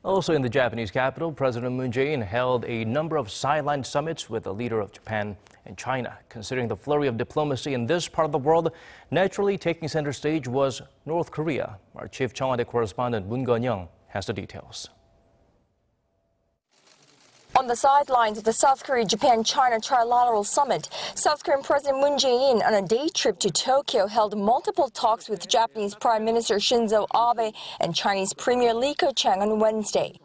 Also in the Japanese capital, President Moon Jae-in held a number of sideline summits with the leader of Japan and China. Considering the flurry of diplomacy in this part of the world, naturally taking center stage was North Korea. Our chief Cheongwon correspondent Moon Connyoung has the details. On the sidelines of the South Korea-Japan-China trilateral summit, South Korean President Moon Jae-in, on a day trip to Tokyo, held multiple talks with Japanese Prime Minister Shinzo Abe and Chinese Premier Keqiang on Wednesday.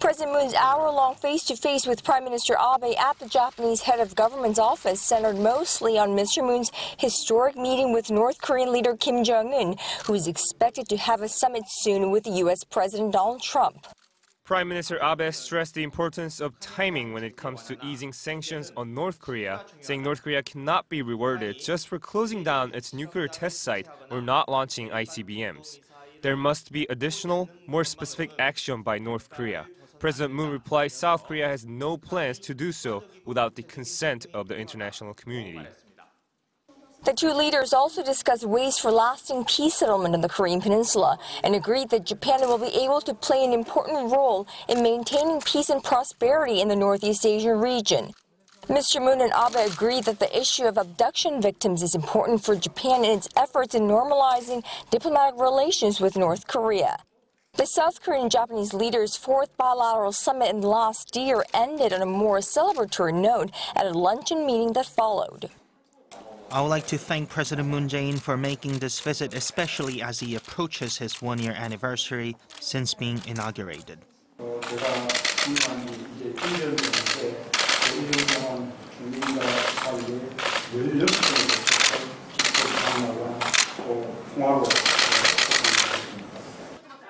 President Moon's hour-long face-to-face with Prime Minister Abe at the Japanese head of government's office centered mostly on Mr. Moon's historic meeting with North Korean leader Kim Jong-un, who is expected to have a summit soon with U.S. President Donald Trump. Prime Minister Abe stressed the importance of timing when it comes to easing sanctions on North Korea, saying North Korea cannot be rewarded just for closing down its nuclear test site or not launching ICBMs. There must be additional, more specific action by North Korea. President Moon replied South Korea has no plans to do so without the consent of the international community. The two leaders also discussed ways for lasting peace settlement on the Korean Peninsula and agreed that Japan will be able to play an important role in maintaining peace and prosperity in the Northeast Asian region. Mr. Moon and Abe agreed that the issue of abduction victims is important for Japan in its efforts in normalizing diplomatic relations with North Korea. The South Korean and Japanese leaders' fourth bilateral summit in the last year ended on a more celebratory note at a luncheon meeting that followed. I would like to thank President Moon Jae-in for making this visit, especially as he approaches his one-year anniversary since being inaugurated.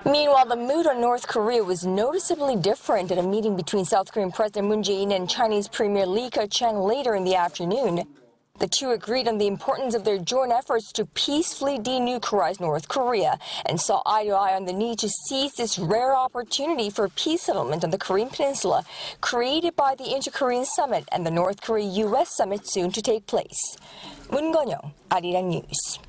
Meanwhile, the mood on North Korea was noticeably different at a meeting between South Korean President Moon Jae-in and Chinese Premier Keqiang later in the afternoon. The two agreed on the importance of their joint efforts to peacefully denuclearize North Korea and saw eye to eye on the need to seize this rare opportunity for peace settlement on the Korean Peninsula created by the Inter-Korean Summit and the North Korea-U.S. Summit soon to take place. Moon Connyoung, Arirang News.